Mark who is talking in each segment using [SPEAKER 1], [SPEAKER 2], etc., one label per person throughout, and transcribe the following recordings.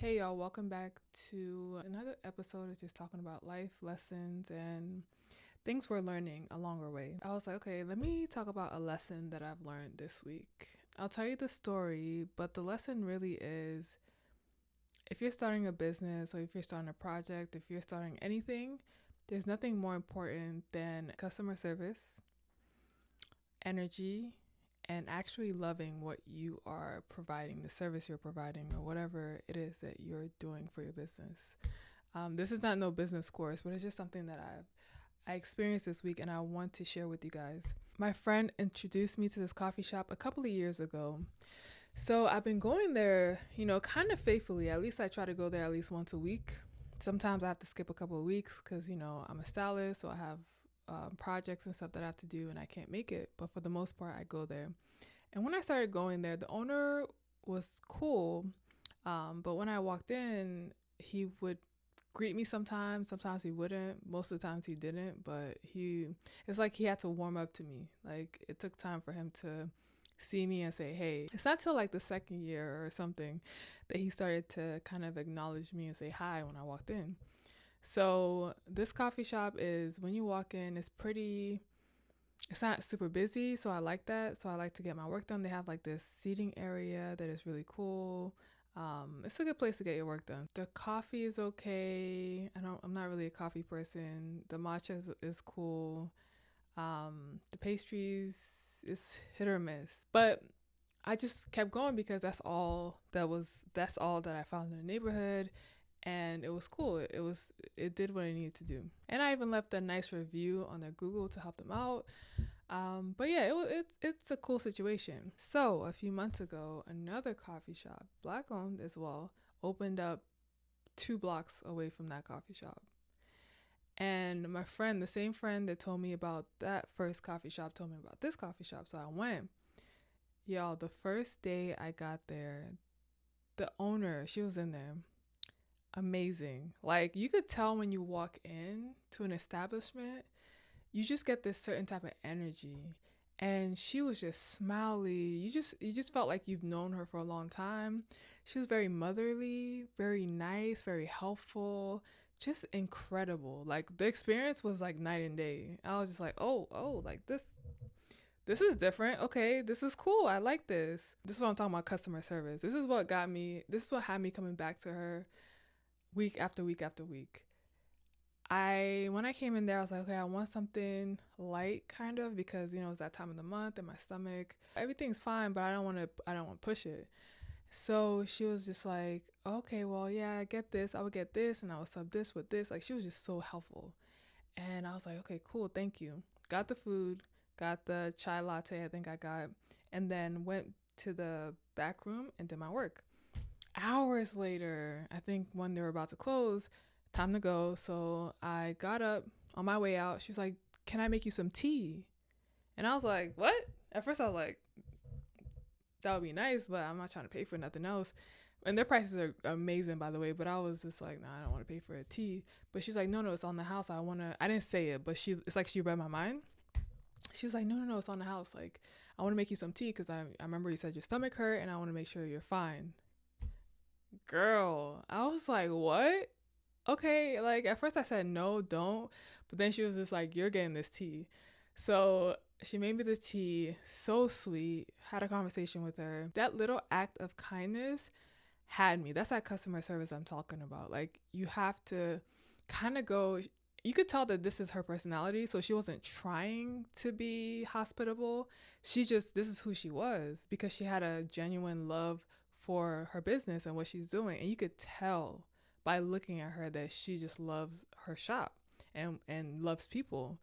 [SPEAKER 1] Hey y'all, welcome back to another episode of just talking about life lessons and things we're learning along our way. I was like, okay, let me talk about a lesson that I've learned this week. I'll tell you the story, but the lesson really is if you're starting a business or if you're starting a project, if you're starting anything, there's nothing more important than customer service, energy, and actually loving what you are providing, the service you're providing, or whatever it is that you're doing for your business. This is not no business course, but it's just something that I experienced this week and I want to share with you guys. My friend introduced me to this coffee shop a couple of years ago. So I've been going there, kind of faithfully. At least I try to go there at least once a week. Sometimes I have to skip a couple of weeks because, I'm a stylist, so I have projects and stuff that I have to do and I can't make it. But for the most part, I go there. And when I started going there, the owner was cool. But when I walked in, he would greet me sometimes he wouldn't, most of the times he didn't, but it's like he had to warm up to me. Like it took time for him to see me and say, hey. It's not till like the second year or something that he started to kind of acknowledge me and say hi when I walked in. So this coffee shop is, when you walk in, it's not super busy, so I like that. So I like to get my work done. They have like this seating area that is really cool. It's a good place to get your work done. The coffee is okay. I'm not really a coffee person. The matcha is cool. The pastries is hit or miss. But I just kept going because that's all that I found in the neighborhood, and it was cool. It did what I needed to do. And I even left a nice review on their Google to help them out. But yeah, it's a cool situation. So a few months ago, another coffee shop, black owned as well, opened up 2 blocks away from that coffee shop. And my friend, the same friend that told me about that first coffee shop, told me about this coffee shop. So I went. Y'all, the first day I got there, the owner, she was in there. Amazing. Like you could tell when you walk in to an establishment, you just get this certain type of energy. And she was just smiley. You just felt like you've known her for a long time. She was very motherly, very nice, very helpful, just incredible. Like the experience was like night and day. I was just like, oh, like this is different. Okay, this is cool. I like this. This is what I'm talking about, customer service. This is what had me coming back to her week after week after week. When I came in there, I was like, okay, I want something light kind of, because it's that time of the month and my stomach. Everything's fine, but I don't want to push it. So she was just like, okay, well, yeah, I get this. I would get this and I would sub this with this. Like she was just so helpful. And I was like, okay, cool, thank you. Got the food, got the chai latte, I think I got, and then went to the back room and did my work. Hours later, I think when they were about to close, time to go. So I got up on my way out. She was like, can I make you some tea? And I was like, what? At first, I was like, that would be nice, but I'm not trying to pay for nothing else. And their prices are amazing, by the way. But I was just like, nah, I don't want to pay for a tea. But she's like, no, it's on the house. I didn't say it, but it's like she read my mind. She was like, no, it's on the house. Like, I want to make you some tea because I remember you said your stomach hurt and I want to make sure you're fine. Girl, I was like, what? Okay, like at first I said no, don't, but then she was just like, you're getting this tea. So she made me the tea, so sweet, had a conversation with her. That little act of kindness had me. That's that customer service I'm talking about. Like you have to kind of go, you could tell that this is her personality, so she wasn't trying to be hospitable. This is who she was, because she had a genuine love for her business and what she's doing, and you could tell by looking at her that she just loves her shop and loves people.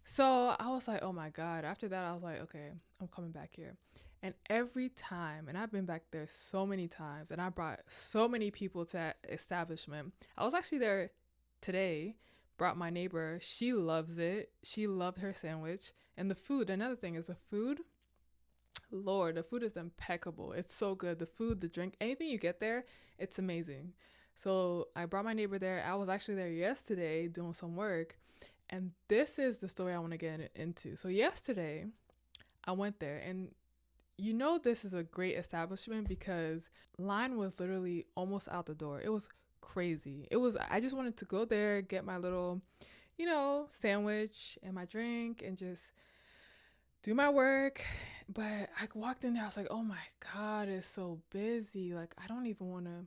[SPEAKER 1] So I was like, oh my God. After that, I was like, okay, I'm coming back here. And every time, and I've been back there so many times, and I brought so many people to that establishment. I was actually there today, brought my neighbor. She loves it. She loved her sandwich. And the food, another thing is the food. Lord, the food is impeccable. It's so good. The food, the drink, anything you get there, it's amazing. So I brought my neighbor there. I was actually there yesterday doing some work. And this is the story I want to get into. So yesterday, I went there, and you know this is a great establishment because line was literally almost out the door. It was crazy. It was I just wanted to go there, get my little, sandwich and my drink and just do my work. But I walked in there, I was like, oh my God, it's so busy. Like, I don't even want to,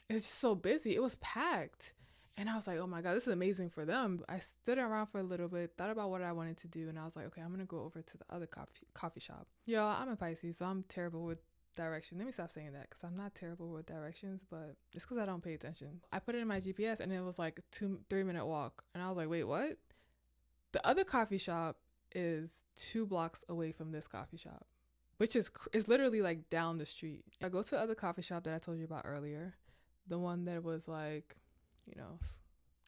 [SPEAKER 1] it's just so busy. It was packed. And I was like, oh my God, this is amazing for them. I stood around for a little bit, thought about what I wanted to do. And I was like, okay, I'm going to go over to the other coffee shop. Yo, I'm a Pisces, so I'm terrible with direction. Let me stop saying that because I'm not terrible with directions, but it's because I don't pay attention. I put it in my GPS and it was like a 3-minute walk. And I was like, wait, what? The other coffee shop is 2 blocks away from this coffee shop, which is literally like down the street. I go to the other coffee shop that I told you about earlier, the one that was like,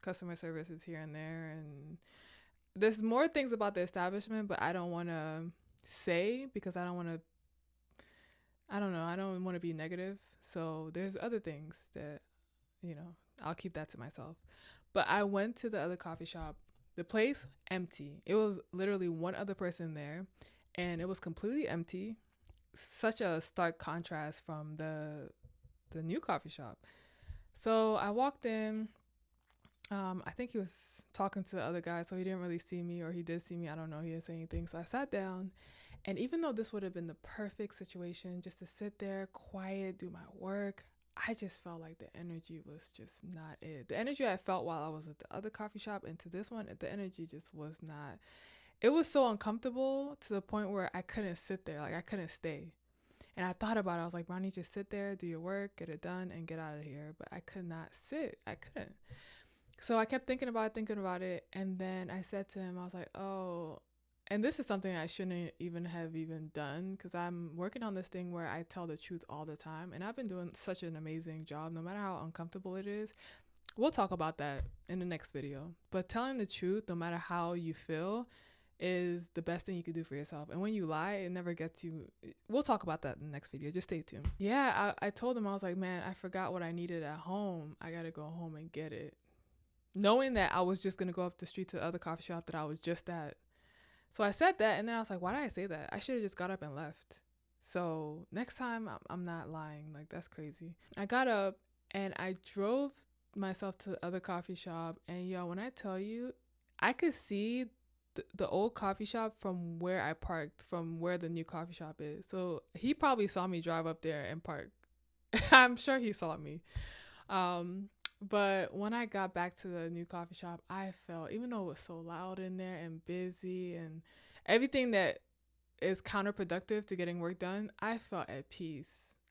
[SPEAKER 1] customer service is here and there, and there's more things about the establishment, but I don't want to say because I don't want to be negative. So there's other things that, I'll keep that to myself. But I went to the other coffee shop. The place empty. It was literally one other person there, and it was completely empty. Such a stark contrast from the new coffee shop. So I walked in. I think he was talking to the other guy, so he didn't really see me, or he did see me. I don't know. He didn't say anything. So I sat down, and even though this would have been the perfect situation just to sit there, quiet, do my work, I just felt like the energy was just not it. The energy I felt while I was at the other coffee shop and to this one, the energy just was not. It was so uncomfortable to the point where I couldn't sit there. Like, I couldn't stay. And I thought about it. I was like, Ronnie, just sit there, do your work, get it done, and get out of here. But I could not sit. I couldn't. So I kept thinking about it. And then I said to him, I was like, oh, and this is something I shouldn't even have done because I'm working on this thing where I tell the truth all the time. And I've been doing such an amazing job, no matter how uncomfortable it is. We'll talk about that in the next video. But telling the truth, no matter how you feel, is the best thing you could do for yourself. And when you lie, it never gets you. We'll talk about that in the next video. Just stay tuned. Yeah, I told him, I was like, man, I forgot what I needed at home. I got to go home and get it. Knowing that I was just going to go up the street to the other coffee shop that I was just at. So I said that, and then I was like, why did I say that? I should have just got up and left. So next time, I'm not lying. Like, that's crazy. I got up, and I drove myself to the other coffee shop. And, when I tell you, I could see the old coffee shop from where I parked, from where the new coffee shop is. So he probably saw me drive up there and park. I'm sure he saw me. But when I got back to the new coffee shop, I felt, even though it was so loud in there and busy and everything that is counterproductive to getting work done, I felt at peace.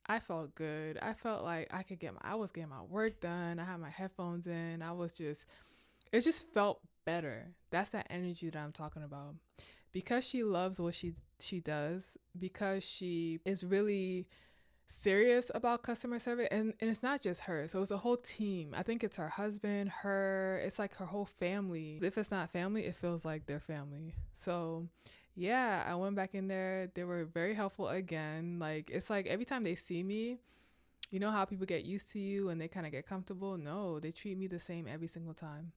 [SPEAKER 1] I felt good. I felt like I was getting my work done. I had my headphones in. It just felt better. That's that energy that I'm talking about. Because she loves what she does, because she is really serious about customer service, and it's not just her, so it's a whole team. I think it's her husband, it's like her whole family. If it's not family, it feels like their family. So yeah, I went back in there. They were very helpful again. Like, it's like every time they see me, you know how people get used to you and they kind of get comfortable? No, they treat me the same every single time.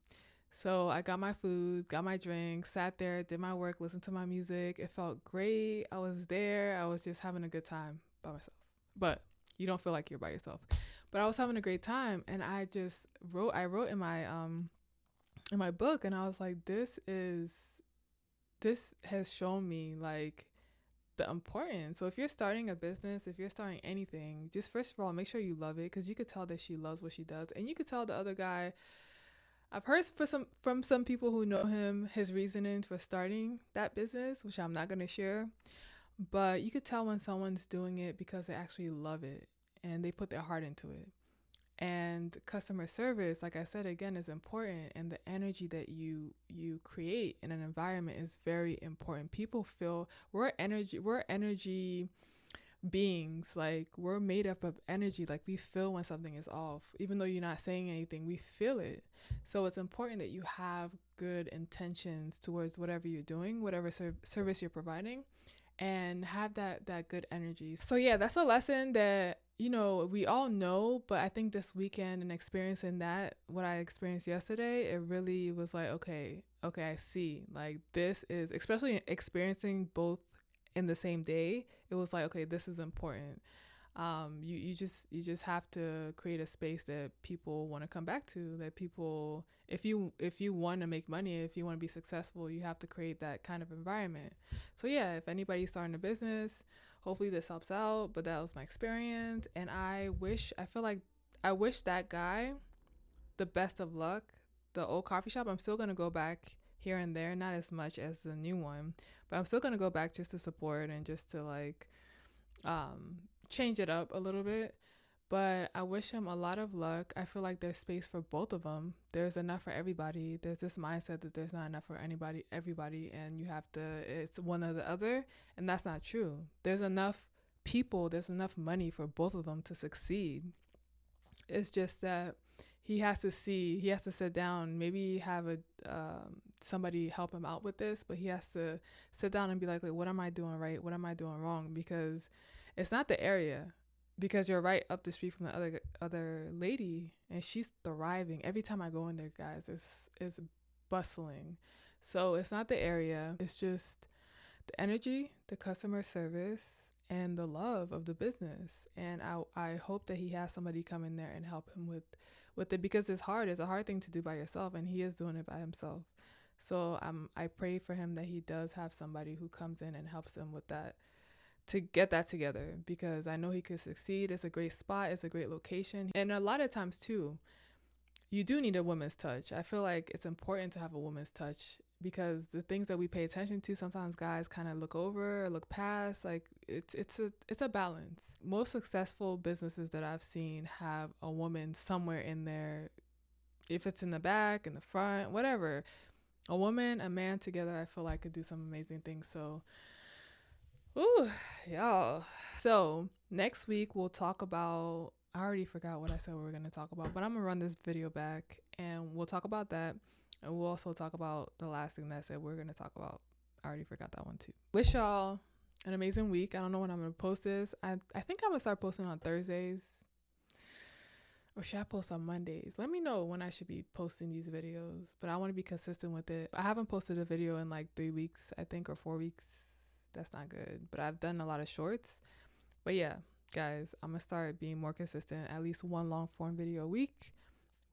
[SPEAKER 1] So I got my food, got my drink, sat there, did my work, listened to my music. It felt great. I was there. I was just having a good time by myself. But you don't feel like you're by yourself. But I was having a great time, and I wrote in my book, and I was like, this has shown me like the importance. So if you're starting a business, if you're starting anything, just first of all, make sure you love it, because you could tell that she loves what she does. And you could tell the other guy, I've heard from some people who know him, his reasonings for starting that business, which I'm not going to share. But you could tell when someone's doing it because they actually love it and they put their heart into it. And customer service, like I said, again, is important. And the energy that you create in an environment is very important. People feel we're energy beings. Like, we're made up of energy. Like, we feel when something is off. Even though you're not saying anything, we feel it. So it's important that you have good intentions towards whatever you're doing, whatever service you're providing, and have that good energy. So yeah, that's a lesson that, we all know, but I think this weekend and experiencing that, what I experienced yesterday, it really was like, okay, I see. Like, this is, especially experiencing both in the same day, it was like, okay, this is important. You just have to create a space that people want to come back to, that people, if you want to make money, if you want to be successful, you have to create that kind of environment. So yeah, if anybody's starting a business, hopefully this helps out. But that was my experience, and I wish that guy the best of luck. The old coffee shop, I'm still gonna go back here and there, not as much as the new one, but I'm still gonna go back just to support and just to like um change it up a little bit. But I wish him a lot of luck. I feel like there's space for both of them. There's enough for everybody. There's this mindset that there's not enough for everybody, and you have to, it's one or the other. And that's not true. There's enough people, there's enough money for both of them to succeed. It's just that he has to sit down, maybe have a somebody help him out with this, but he has to sit down and be like, what am I doing right? What am I doing wrong? Because it's not the area, because you're right up the street from the other lady, and she's thriving. Every time I go in there, guys, it's bustling. So it's not the area, it's just the energy, the customer service, and the love of the business. And I hope that he has somebody come in there and help him with it, because it's hard. It's a hard thing to do by yourself, and he is doing it by himself. So I pray for him that he does have somebody who comes in and helps him with that, to get that together, because I know he could succeed. It's a great spot. It's a great location. And a lot of times too, you do need a woman's touch. I feel like it's important to have a woman's touch, because the things that we pay attention to, sometimes guys kind of look over or look past. Like it's a balance. Most successful businesses that I've seen have a woman somewhere in there. If it's in the back, in the front, whatever, a woman, a man together, I feel like could do some amazing things. So, ooh, y'all. So next week we'll talk about, I already forgot what I said we were going to talk about, but I'm going to run this video back and we'll talk about that. And we'll also talk about the last thing that I said we're going to talk about. I already forgot that one too. Wish y'all an amazing week. I don't know when I'm going to post this. I think I'm going to start posting on Thursdays. Or should I post on Mondays? Let me know when I should be posting these videos. But I want to be consistent with it. I haven't posted a video in like 3 weeks, I think, or 4 weeks. That's not good. But I've done a lot of shorts. But yeah, guys, I'm going to start being more consistent. At least one long form video a week.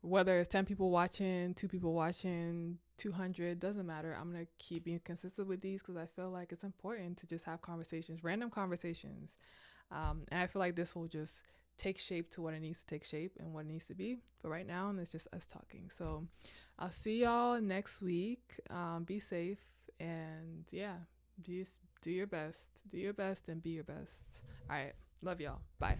[SPEAKER 1] Whether it's 10 people watching, 2 people watching, 200, doesn't matter. I'm going to keep being consistent with these, because I feel like it's important to just have conversations, random conversations. And I feel like this will just take shape to what it needs to take shape and what it needs to be. But right now, it's just us talking. So I'll see y'all next week. Be safe. And yeah, just do your best. Do your best and be your best. All right. Love y'all. Bye.